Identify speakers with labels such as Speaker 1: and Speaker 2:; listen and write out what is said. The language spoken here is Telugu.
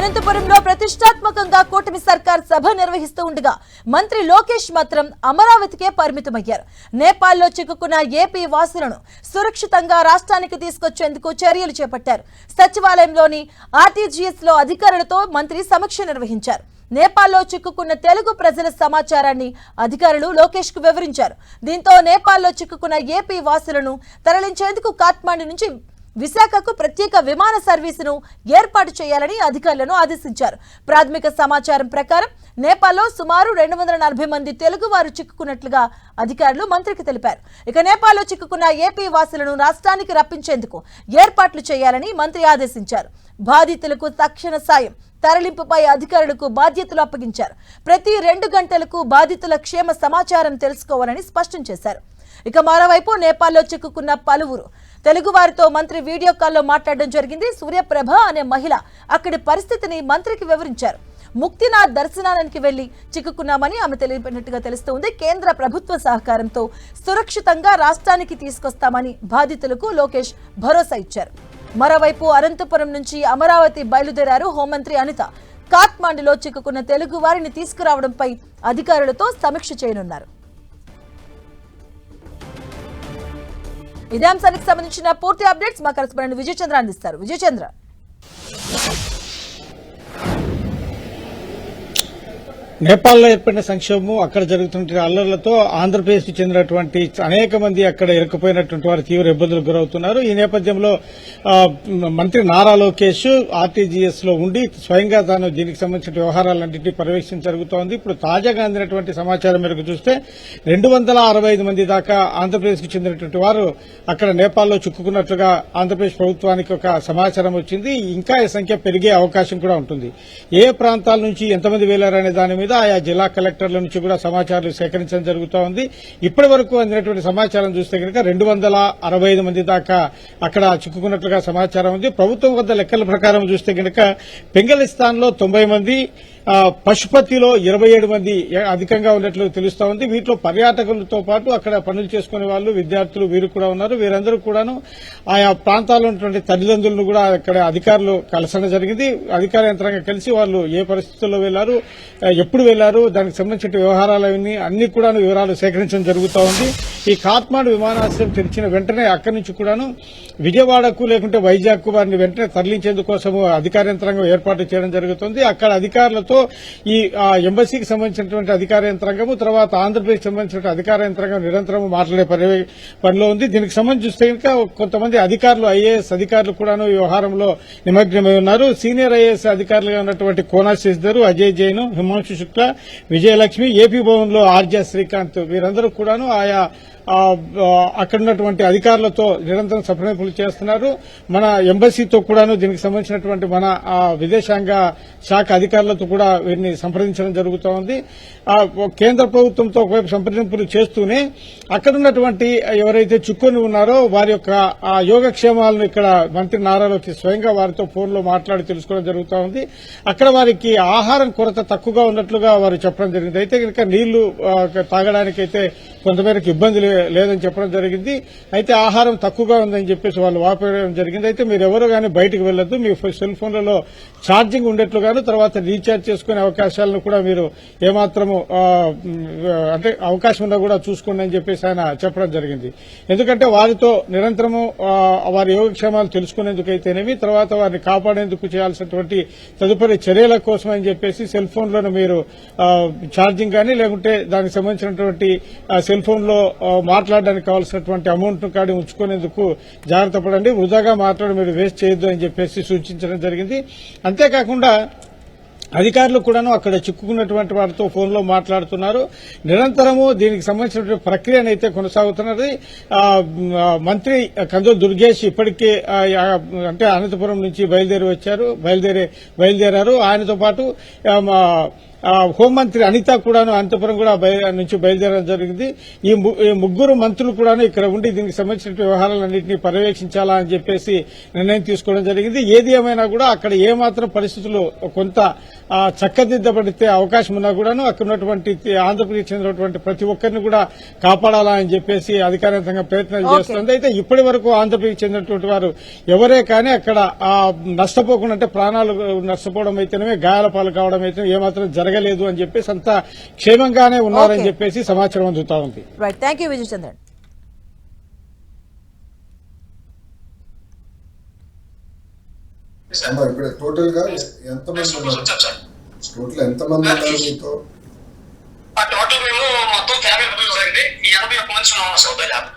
Speaker 1: అనంతపురంలో ప్రతిష్టాత్మకంగా కూటమి సర్కార్ సభ నిర్వహిస్తూ ఉండగా మంత్రి లోకేష్ మాత్రం అమరావతికే పరిమితమయ్యారు. నేపాల్లో చిక్కుకున్న ఏపీ వాసులను సురక్షితంగా రాష్ట్రానికి తీసుకొచ్చేందుకు చర్యలు చేపట్టారు. సచివాలయంలోని ఆర్టీజీఎస్ లో అధికారులతో మంత్రి సమీక్ష నిర్వహించారు. నేపాల్లో చిక్కుకున్న తెలుగు ప్రజల సమాచారాన్ని అధికారులు లోకేష్ కు వివరించారు. దీంతో నేపాల్లో చిక్కుకున్న ఏపీ వాసులను తరలించేందుకు కాట్మాండు నుంచి విశాఖకు ప్రత్యేక విమాన సర్వీసును ఏర్పాటు చేయాలని అధికారులను ఆదేశించారు. ప్రాథమిక సమాచారం ప్రకారం నేపాల్లో సుమారు 240 మంది తెలుగు వారు చిక్కుకున్నట్లుగా అధికారులు మంత్రికి తెలిపారు. ఇక నేపాల్లో చిక్కుకున్న ఏపీ వాసులను రాష్ట్రానికి రప్పించేందుకు ఏర్పాట్లు చేయాలని మంత్రి ఆదేశించారు. బాధితులకు తక్షణ సాయం తరలింపుపై అధికారులకు బాధ్యతలు అప్పగించారు. ప్రతి 2 గంటలకు బాధితుల క్షేమ సమాచారం తెలుసుకోవాలని స్పష్టం చేశారు. ఇక మరోవైపు నేపాల్లో చిక్కుకున్న పలువురు తెలుగు వారితో మంత్రి వీడియో కాల్లో మాట్లాడడం జరిగింది. సూర్యప్రభ అనే మహిళ అక్కడి పరిస్థితిని మంత్రికి వివరించారు. ముక్తినాథ్ దర్శనానికి వెళ్లి చిక్కుకున్నామని ఆమె తెలిపినట్టుగా తెలుస్తోంది. కేంద్ర ప్రభుత్వ సహకారంతో సురక్షితంగా రాష్ట్రానికి తీసుకొస్తామని బాధితులకు లోకేష్ భరోసా ఇచ్చారు. మరోవైపు అనంతపురం నుంచి అమరావతి బయలుదేరారు హోంమంత్రి అనిత. కాట్మాండులో చిక్కుకున్న తెలుగు వారిని తీసుకురావడంపై అధికారులతో సమీక్ష చేయనున్నారు. ఇదే అంశానికి సంబంధించిన పూర్తి అప్డేట్స్ మా కరెస్పాండెంట్ విజయ్ చంద్ర అందిస్తారు. విజయ్ చంద్ర,
Speaker 2: నేపాల్లో ఏర్పడిన సంక్షోభం, అక్కడ జరుగుతున్న అల్లర్లతో ఆంధ్రప్రదేశ్ కి చెందినటువంటి అనేక మంది అక్కడ ఇరుక్కుపోయినటువంటి వారు తీవ్ర ఇబ్బందులకు గురవుతున్నారు. ఈ నేపథ్యంలో మంత్రి నారా లోకేష్ ఆర్టీజీఎస్ లో ఉండి స్వయంగా తాను దీనికి సంబంధించిన వ్యవహారాలన్నింటినీ పర్యవేక్షణ జరుగుతోంది. ఇప్పుడు తాజాగా అందినటువంటి సమాచారం మేరకు చూస్తే 265 మంది దాకా ఆంధ్రప్రదేశ్ కి చెందినటువంటి వారు అక్కడ నేపాల్లో చిక్కుకున్నట్లుగా ఆంధ్రప్రదేశ్ ప్రభుత్వానికి ఒక సమాచారం వచ్చింది. ఇంకా ఈ సంఖ్య పెరిగే అవకాశం కూడా ఉంటుంది. ఏ ప్రాంతాల నుంచి ఎంతమంది వెళ్లారనే దాని మీద ఆయా జిల్లా కలెక్టర్ల నుంచి కూడా సమాచారం సేకరించడం జరుగుతూ ఉంది. ఇప్పటి వరకు అందినటువంటి సమాచారం చూస్తే కనుక 265 మంది దాకా అక్కడ చిక్కుకున్నట్లుగా సమాచారం ఉంది. ప్రభుత్వం వద్ద లెక్కల ప్రకారం చూస్తే కనుక పెంగళిస్తాన్ లో 90 మంది, పశుపతిలో 27 మంది అధికంగా ఉన్నట్లు తెలుస్తా ఉంది. వీటిలో పర్యాటకులతో పాటు అక్కడ పనులు చేసుకునే వాళ్ళు, విద్యార్థులు వీరు కూడా ఉన్నారు. వీరందరూ కూడాను ఆయా ప్రాంతాల్లో ఉన్నటువంటి తల్లిదండ్రులను కూడా అక్కడ అధికారులు కలసడం జరిగింది. అధికార యంత్రాంగం కలిసి వాళ్ళు ఏ పరిస్థితుల్లో వెళ్లారు, ఎప్పుడు వెళ్లారు, దానికి సంబంధించిన వ్యవహారాలన్నీ అన్ని కూడా వివరాలు సేకరించడం జరుగుతూ ఉంది. ఈ కాట్మాండు విమానాశ్రయం తెరిచిన వెంటనే అక్కడి నుంచి కూడాను విజయవాడకు లేకుంటే వైజాగ్ వారిని వెంటనే తరలించేందుకోసం అధికార యంత్రాంగం ఏర్పాటు చేయడం జరుగుతుంది. అక్కడ అధికారులతో ఈ ఎంబసీకి సంబంధించినటువంటి అధికార యంత్రాంగము, తర్వాత ఆంధ్రప్రదేశ్ సంబంధించిన అధికార యంత్రాంగం నిరంతరం మాట్లాడే పనిలో ఉంది. దీనికి సంబంధించి చూస్తే ఇంకా కొంతమంది అధికారులు, ఐఏఎస్ అధికారులు కూడాను ఈ వ్యవహారంలో నిమగ్నమై ఉన్నారు. సీనియర్ ఐఏఎస్ అధికారులుగా ఉన్నటువంటి కోనా శశిధర్, అజయ్ జైన్, హిమాంశు శుక్లా, విజయలక్ష్మి, ఏపీ భవన్ లో ఆర్జే శ్రీకాంత్ వీరందరూ కూడాను ఆయా అక్కడ ఉన్నటువంటి అధికారులతో నిరంతరం సంప్రదింపులు చేస్తున్నారు. మన ఎంబసీతో కూడాను దీనికి సంబంధించినటువంటి మన విదేశాంగ శాఖ అధికారులతో కూడా వీరిని సంప్రదించడం జరుగుతూ ఉంది. కేంద్ర ప్రభుత్వంతో ఒకవైపు సంప్రదింపులు చేస్తూనే అక్కడ ఉన్నటువంటి ఎవరైతే చిక్కుని ఉన్నారో వారి యొక్క యోగక్షేమాలను ఇక్కడ మంత్రి నారా లోకేష్ స్వయంగా వారితో ఫోన్లో మాట్లాడి తెలుసుకోవడం జరుగుతూ ఉంది. అక్కడ వారికి ఆహారం కొరత తక్కువగా ఉన్నట్లుగా వారు చెప్పడం జరిగింది. అయితే కనుక నీళ్లు తాగడానికైతే కొంతమేరకు ఇబ్బంది లేదని చెప్పడం జరిగింది. అయితే ఆహారం తక్కువగా ఉందని చెప్పేసి వాళ్ళు వాపోయడం జరిగింది. అయితే మీరు ఎవరు కానీ బయటకు వెళ్లొద్దు, మీ సెల్ ఫోన్లలో ఛార్జింగ్ ఉండేట్లుగాను, తర్వాత రీఛార్జ్ చేసుకునే అవకాశాలను కూడా మీరు ఏమాత్రము అంటే అవకాశం ఉన్నా కూడా చూసుకోండి అని చెప్పేసి ఆయన చెప్పడం జరిగింది. ఎందుకంటే వారితో నిరంతరము వారి యోగక్షేమాలు తెలుసుకునేందుకైతేనేమి, తర్వాత వారిని కాపాడేందుకు చేయాల్సినటువంటి తదుపరి చర్యల కోసం అని చెప్పేసి సెల్ ఫోన్లను మీరు ఛార్జింగ్ కానీ లేకుంటే దానికి సంబంధించినటువంటి సెల్ ఫోన్ లో మాట్లాడడానికి కావాల్సినటువంటి అమౌంట్ కాడి ఉంచుకునేందుకు జాగ్రత్త పడండి, వృధాగా మాట్లాడి మీరు వేస్ట్ చేయొద్దు అని చెప్పేసి సూచించడం జరిగింది. అంతేకాకుండా అధికారులు కూడాను అక్కడ చిక్కుకున్నటువంటి వారితో ఫోన్లో మాట్లాడుతున్నారు. నిరంతరము దీనికి సంబంధించిన ప్రక్రియనైతే కొనసాగుతున్నది. మంత్రి కందుల దుర్గేష్ ఇప్పటికే అంటే అనంతపురం నుంచి బయలుదేరారు. ఆయనతో పాటు హోంమంత్రి అనిత కూడాను అనంతపురం కూడా నుంచి బయలుదేరడం జరిగింది. ఈ ముగ్గురు మంత్రులు కూడాను ఇక్కడ ఉండి దీనికి సంబంధించిన వ్యవహారాలన్నింటినీ పర్యవేక్షించాలా అని చెప్పేసి నిర్ణయం తీసుకోవడం జరిగింది. ఏది ఏమైనా కూడా అక్కడ ఏమాత్రం పరిస్థితులు కొంత చక్కదిద్దబడితే అవకాశం ఉన్నా కూడాను అక్కడ ఉన్నటువంటి ఆంధ్రప్రదేశ్ చెందినటువంటి ప్రతి ఒక్కరిని కూడా కాపాడాలా అని చెప్పేసి అధికారికంగా ప్రయత్నాలు చేస్తుంది. అయితే ఇప్పటి వరకు ఆంధ్రప్రదేశ్ చెందినటువంటి వారు ఎవరే కానీ అక్కడ నష్టపోకుండా అంటే ప్రాణాలు నష్టపోవడం అయితేనే గాయాల పాలు కావడం అయితే ఏమాత్రం జరగలేదు అని చెప్పేసి అంతా క్షేమంగానే ఉన్నారని చెప్పేసి సమాచారం అందుతా ఉంది.
Speaker 1: Right, thank you Vijay Chandran.
Speaker 3: ఇప్పుడు టోటల్ గా ఎంతమంది ఉన్నారు మీతో?
Speaker 4: టోటల్ మేము మొత్తం 50 మంది 81 మంది ఉన్నాం సార్.